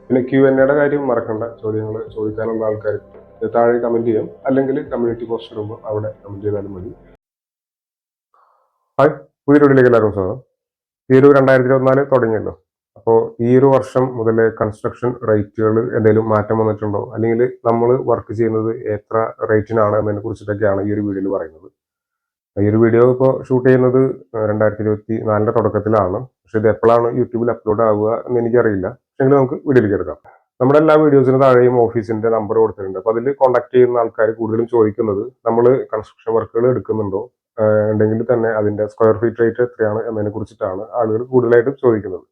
പിന്നെ Q&Aയുടെ കാര്യം മറക്കണ്ട. ചോദ്യങ്ങൾ ചോദിക്കാനുള്ള ആൾക്കാർ താഴെ കമന്റ് ചെയ്യാം, അല്ലെങ്കിൽ കമ്മ്യൂണിറ്റി പോസ്റ്റ് ഇടുമ്പോൾ അവിടെ കമന്റ് ചെയ്താലും മതി. ഹായ്, പുതിയ വീഡിയോയിലേക്ക് എല്ലാവർക്കും സ്വാഗതം. ഈ ഒരു 2024 തുടങ്ങിയല്ലോ. അപ്പോൾ ഈ ഒരു വർഷം മുതൽ കൺസ്ട്രക്ഷൻ റേറ്റുകൾ എന്തെങ്കിലും മാറ്റം വന്നിട്ടുണ്ടോ, അല്ലെങ്കിൽ നമ്മൾ വർക്ക് ചെയ്യുന്നത് എത്ര റേറ്റിനാണ് എന്നതിനെ കുറിച്ചിട്ടൊക്കെയാണ് ഈ ഒരു വീഡിയോയിൽ പറയുന്നത്. ഈ ഒരു വീഡിയോ ഇപ്പോൾ ഷൂട്ട് ചെയ്യുന്നത് 2024 തുടക്കത്തിലാണ്. പക്ഷെ ഇത് എപ്പോഴാണ് യൂട്യൂബിൽ അപ്ലോഡ് ആവുക എന്ന് എനിക്കറിയില്ല. പക്ഷെങ്കിൽ നമുക്ക് വീഡിയോയിലേക്ക് എടുക്കാം. നമ്മുടെ എല്ലാ വീഡിയോസിന് താഴെയും ഓഫീസിന്റെ നമ്പർ കൊടുത്തിട്ടുണ്ട്. അപ്പോൾ അതിൽ കോൺടാക്ട് ചെയ്യുന്ന ആൾക്കാർ കൂടുതലും ചോദിക്കുന്നത് നമ്മൾ കൺസ്ട്രക്ഷൻ വർക്കുകൾ എടുക്കുന്നുണ്ടോ, ഉണ്ടെങ്കിൽ തന്നെ അതിന്റെ സ്ക്വയർ ഫീറ്റ് റേറ്റ് എത്രയാണ് എന്നതിനെ കുറിച്ചിട്ടാണ് ആളുകൾ കൂടുതലായിട്ടും ചോദിക്കുന്നത്.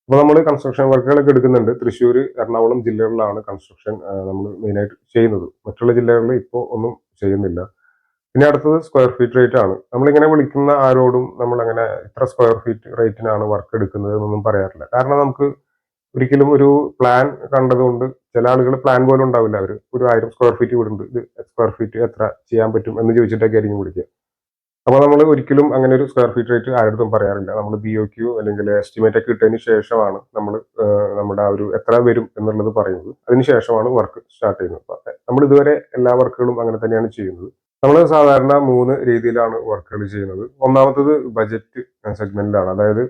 അപ്പോൾ നമ്മൾ കൺസ്ട്രക്ഷൻ വർക്കുകളൊക്കെ എടുക്കുന്നുണ്ട്. തൃശ്ശൂർ, എറണാകുളം ജില്ലകളിലാണ് കൺസ്ട്രക്ഷൻ നമ്മൾ മെയിനായിട്ട് ചെയ്യുന്നത്. മറ്റുള്ള ജില്ലകളിൽ ഇപ്പോൾ ഒന്നും ചെയ്യുന്നില്ല. പിന്നെ അടുത്തത് സ്ക്വയർ ഫീറ്റ് റേറ്റ് ആണ്. നമ്മളിങ്ങനെ വിളിക്കുന്ന ആരോടും നമ്മൾ അങ്ങനെ ഇത്ര സ്ക്വയർ ഫീറ്റ് റേറ്റിനാണ് വർക്ക് എടുക്കുന്നത് എന്നൊന്നും പറയാറില്ല. കാരണം നമുക്ക് ഒരിക്കലും ഒരു പ്ലാൻ കണ്ടതുകൊണ്ട് ചില ആളുകൾ പ്ലാൻ പോലും ഉണ്ടാവില്ല. അവർ ഒരു 1000 സ്ക്വയർ ഫീറ്റ് വീടുണ്ട്, ഇത് സ്ക്വയർ ഫീറ്റ് എത്ര ചെയ്യാൻ പറ്റും എന്ന് ചോദിച്ചിട്ടൊക്കെ ആയിരിക്കും വിളിക്കുക. അപ്പോൾ നമ്മൾ ഒരിക്കലും അങ്ങനെ ഒരു സ്ക്വയർ ഫീറ്റ് റേറ്റ് ആരോടും പറയാറില്ല. നമ്മൾ BOQ അല്ലെങ്കിൽ എസ്റ്റിമേറ്റ് ഒക്കെ ഇട്ടതിന് ശേഷമാണ് നമ്മൾ നമ്മുടെ ആ ഒരു എത്ര വരും എന്നുള്ളത് പറയുന്നത്. അതിനുശേഷമാണ് വർക്ക് സ്റ്റാർട്ട് ചെയ്യുന്നത്. അപ്പോൾ നമ്മൾ ഇതുവരെ എല്ലാ വർക്കുകളും അങ്ങനെ തന്നെയാണ് ചെയ്യുന്നത്. നമ്മൾ സാധാരണ 3 രീതിയിലാണ് വർക്കുകൾ ചെയ്യുന്നത്. ഒന്നാമത്തത് ബജറ്റ് സെഗ്മെന്റിലാണ്. അതായത്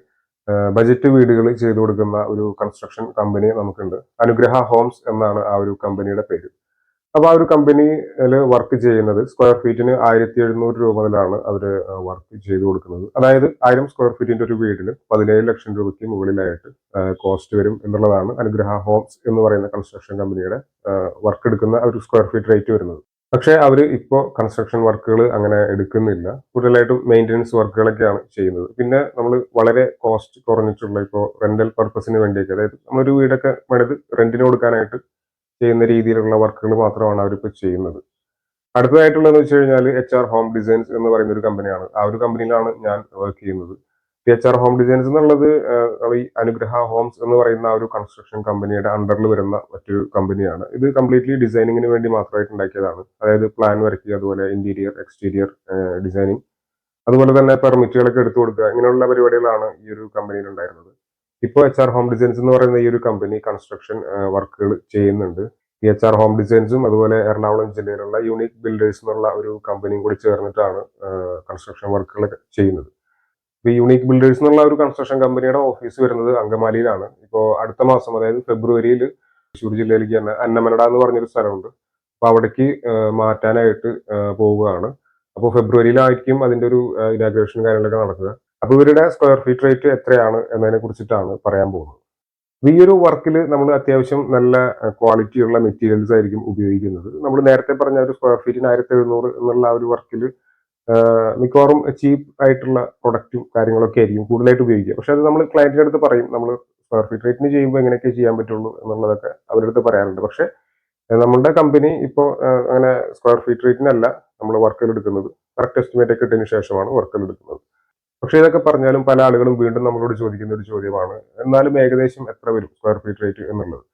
ബജറ്റ് വീടുകൾ ചെയ്തു കൊടുക്കുന്ന ഒരു കൺസ്ട്രക്ഷൻ കമ്പനി നമുക്കുണ്ട്. അനുഗ്രഹ ഹോംസ് എന്നാണ് ആ ഒരു കമ്പനിയുടെ പേര്. അപ്പോൾ ആ ഒരു കമ്പനിയിൽ വർക്ക് ചെയ്യുന്നത് സ്ക്വയർ ഫീറ്റിന് 1700 രൂപ മുതലാണ് അവർ വർക്ക് ചെയ്തു കൊടുക്കുന്നത്. അതായത് 1000 സ്ക്വയർ ഫീറ്റിന്റെ ഒരു വീടിന് 17 ലക്ഷം രൂപയ്ക്ക് മുകളിലായിട്ട് കോസ്റ്റ് വരും എന്നുള്ളതാണ് അനുഗ്രഹ ഹോംസ് എന്ന് പറയുന്ന കൺസ്ട്രക്ഷൻ കമ്പനിയുടെ വർക്ക് എടുക്കുന്ന ഒരു സ്ക്വയർ ഫീറ്റ് റേറ്റ് വരുന്നത്. പക്ഷേ അവർ ഇപ്പോൾ കൺസ്ട്രക്ഷൻ വർക്കുകൾ അങ്ങനെ എടുക്കുന്നില്ല. കൂടുതലായിട്ടും മെയിൻ്റനൻസ് വർക്കുകളൊക്കെയാണ് ചെയ്യുന്നത്. പിന്നെ നമ്മൾ വളരെ കോസ്റ്റ് കുറഞ്ഞിട്ടുള്ള ഇപ്പോൾ റെന്റൽ പർപ്പസിന് വേണ്ടിയൊക്കെ, അതായത് നമ്മളൊരു വീടൊക്കെ പണിത് റെന്റിന് കൊടുക്കാനായിട്ട് ചെയ്യുന്ന രീതിയിലുള്ള വർക്കുകൾ മാത്രമാണ് അവരിപ്പോൾ ചെയ്യുന്നത്. അടുത്തതായിട്ടുള്ളതെന്ന് വെച്ച് കഴിഞ്ഞാൽ HR ഹോം ഡിസൈൻസ് എന്ന് പറയുന്ന ഒരു കമ്പനിയാണ്. ആ ഒരു കമ്പനിയിലാണ് ഞാൻ വർക്ക് ചെയ്യുന്നത്. HR ഹോം ഡിസൈൻസ് എന്നുള്ളത് ഈ അനുഗ്രഹ ഹോംസ് എന്ന് പറയുന്ന ആ ഒരു കൺസ്ട്രക്ഷൻ കമ്പനിയുടെ അണ്ടറിൽ വരുന്ന മറ്റൊരു കമ്പനിയാണ്. ഇത് കംപ്ലീറ്റ്ലി ഡിസൈനിങ്ങിന് വേണ്ടി മാത്രമായിട്ട് ഉണ്ടാക്കിയതാണ്. അതായത് പ്ലാൻ വരയ്ക്കുക, അതുപോലെ ഇന്റീരിയർ എക്സ്റ്റീരിയർ ഡിസൈനിങ്, അതുപോലെ തന്നെ പെർമിറ്റുകളൊക്കെ എടുത്തു കൊടുക്കുക, ഇങ്ങനെയുള്ള പരിപാടികളാണ് ഈ ഒരു കമ്പനിയിൽ ഉണ്ടായിരുന്നത്. ഇപ്പോൾ HR ഹോം ഡിസൈൻസ് എന്ന് പറയുന്ന ഈ ഒരു കമ്പനി കൺസ്ട്രക്ഷൻ വർക്കുകൾ ചെയ്യുന്നുണ്ട്. ഈ HR ഹോം ഡിസൈൻസും അതുപോലെ എറണാകുളം ജില്ലയിലുള്ള യൂണിക് ബിൽഡേഴ്സ് എന്നുള്ള ഒരു കമ്പനിയും കൂടി ചേർന്നിട്ടാണ് കൺസ്ട്രക്ഷൻ വർക്കുകൾ ചെയ്യുന്നത്. ഈ യൂണിക് ബിൽഡേഴ്സ് എന്നുള്ള ഒരു കൺസ്ട്രക്ഷൻ കമ്പനിയുടെ ഓഫീസ് വരുന്നത് അങ്കമാലിയിലാണ്. ഇപ്പോൾ അടുത്ത മാസം, അതായത് ഫെബ്രുവരിയിൽ തൃശ്ശൂർ ജില്ലയിലേക്ക് തന്നെ അന്നമനട എന്ന് പറഞ്ഞൊരു സ്ഥലമുണ്ട്. അപ്പോൾ അവിടേക്ക് മാറ്റാനായിട്ട് പോവുകയാണ്. അപ്പോൾ ഫെബ്രുവരിയിലായിരിക്കും അതിന്റെ ഒരു ഇനാഗ്രേഷൻ കാര്യങ്ങളൊക്കെ നടക്കുക. അപ്പോൾ ഇവരുടെ സ്ക്വയർ ഫീറ്റ് റേറ്റ് എത്രയാണ് എന്നതിനെ കുറിച്ചിട്ടാണ് പറയാൻ പോകുന്നത്. ഈ ഒരു വർക്കിൽ നമ്മൾ അത്യാവശ്യം നല്ല ക്വാളിറ്റി ഉള്ള മെറ്റീരിയൽസ് ആയിരിക്കും ഉപയോഗിക്കുന്നത്. നമ്മൾ നേരത്തെ പറഞ്ഞ ഒരു സ്ക്വയർ ഫീറ്റിന് 1700 എന്നുള്ള ആ ഒരു വർക്കിൽ മിക്കവാറും ചീപ്പ് ആയിട്ടുള്ള പ്രൊഡക്റ്റും കാര്യങ്ങളൊക്കെ ആയിരിക്കും കൂടുതലായിട്ട് ഉപയോഗിക്കുക. പക്ഷെ അത് നമ്മൾ ക്ലയന്റിന്റെ അടുത്ത് പറയും, നമ്മൾ സ്ക്വയർ ഫീറ്റ് റേറ്റിന് ചെയ്യുമ്പോൾ എങ്ങനെയൊക്കെ ചെയ്യാൻ പറ്റുള്ളൂ എന്നുള്ളതൊക്കെ അവരുടെ അടുത്ത് പറയാറുണ്ട്. പക്ഷെ നമ്മുടെ കമ്പനി ഇപ്പോൾ അങ്ങനെ സ്ക്വയർ ഫീറ്റ് റേറ്റിനല്ല നമ്മൾ വർക്കുകൾ എടുക്കുന്നത്. കറക്റ്റ് എസ്റ്റിമേറ്റ് ഒക്കെ ഇട്ടതിന് ശേഷമാണ് വർക്കുകൾ എടുക്കുന്നത്. പക്ഷെ ഇതൊക്കെ പറഞ്ഞാലും പല ആളുകളും വീണ്ടും നമ്മളോട് ചോദിക്കുന്ന ഒരു ചോദ്യമാണ്, എന്നാലും ഏകദേശം എത്ര വരും സ്ക്വയർ ഫീറ്റ് റേറ്റ് എന്നുള്ളത്.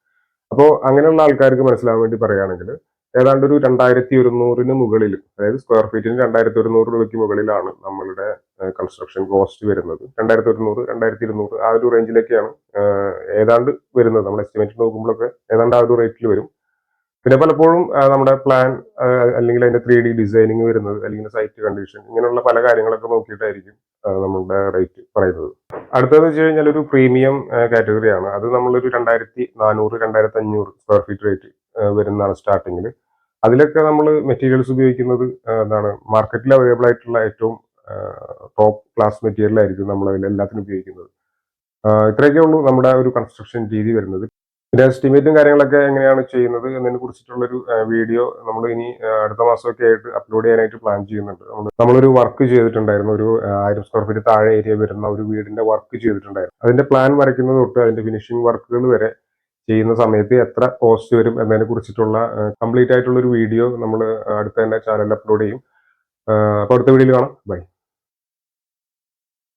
അപ്പോൾ അങ്ങനെയുള്ള ആൾക്കാർക്ക് മനസ്സിലാവാൻ വേണ്ടി പറയുകയാണെങ്കിൽ ഏതാണ്ട് ഒരു 2100 മുകളിൽ, അതായത് സ്ക്വയർ ഫീറ്റിന് 2100 രൂപയ്ക്ക് മുകളിലാണ് നമ്മളുടെ കൺസ്ട്രക്ഷൻ കോസ്റ്റ് വരുന്നത്. 2100, 2200 ആ ഒരു റേഞ്ചിലൊക്കെയാണ് ഏതാണ്ട് വരുന്നത്. നമ്മൾ എസ്റ്റിമേറ്റ് നോക്കുമ്പോഴൊക്കെ ഏതാണ്ട് ആ ഒരു റേറ്റിൽ വരും. പിന്നെ പലപ്പോഴും നമ്മുടെ പ്ലാൻ അല്ലെങ്കിൽ അതിന്റെ 3D ഡിസൈനിങ് വരുന്നത്, അല്ലെങ്കിൽ സൈറ്റ് കണ്ടീഷൻ, ഇങ്ങനെയുള്ള പല കാര്യങ്ങളൊക്കെ നോക്കിയിട്ടായിരിക്കും നമ്മളുടെ റേറ്റ് പറയുന്നത്. അടുത്തതെന്ന് വെച്ച് കഴിഞ്ഞാൽ ഒരു പ്രീമിയം കാറ്റഗറിയാണ്. അത് നമ്മളൊരു 2400, 2500 സ്ക്വയർ ഫീറ്റ് റേറ്റ് വരുന്നതാണ് സ്റ്റാർട്ടിങ്ങിൽ. അതിലൊക്കെ നമ്മൾ മെറ്റീരിയൽസ് ഉപയോഗിക്കുന്നത് എന്താണ്, മാർക്കറ്റിൽ അവൈലബിൾ ആയിട്ടുള്ള ഏറ്റവും ടോപ്പ് ക്ലാസ് മെറ്റീരിയൽ ആയിരിക്കും നമ്മൾ അതിൽ എല്ലാത്തിനും ഉപയോഗിക്കുന്നത്. ഇത്രയൊക്കെ ഉള്ളൂ നമ്മുടെ ഒരു കൺസ്ട്രക്ഷൻ രീതി വരുന്നത്. പിന്നെ എസ്റ്റിമേറ്റും കാര്യങ്ങളൊക്കെ എങ്ങനെയാണ് ചെയ്യുന്നത് എന്നതിനെ കുറിച്ചിട്ടുള്ളൊരു വീഡിയോ നമ്മൾ ഇനി അടുത്ത മാസമൊക്കെ ആയിട്ട് അപ്ലോഡ് ചെയ്യാനായിട്ട് പ്ലാൻ ചെയ്യുന്നുണ്ട്. നമ്മളൊരു വർക്ക് ചെയ്തിട്ടുണ്ടായിരുന്നു, ഒരു 1000 സ്ക്വയർ ഫീറ്റ് താഴെ ഏരിയ വരുന്ന ഒരു വീടിന്റെ വർക്ക് ചെയ്തിട്ടുണ്ടായിരുന്നു. അതിന്റെ പ്ലാൻ വരയ്ക്കുന്നത് തൊട്ട് അതിന്റെ ഫിനിഷിംഗ് വർക്കുകൾ വരെ ചെയ്യുന്ന സമയത്ത് എത്ര കോസ്റ്റ് വരും എന്നതിനെ കുറിച്ചിട്ടുള്ള കംപ്ലീറ്റ് ആയിട്ടുള്ള ഒരു വീഡിയോ നമ്മൾ അടുത്ത തന്നെ ചാനലിൽ അപ്ലോഡ് ചെയ്യും. അപ്പോൾ അടുത്ത വീഡിയോയിൽ കാണാം. ബൈ.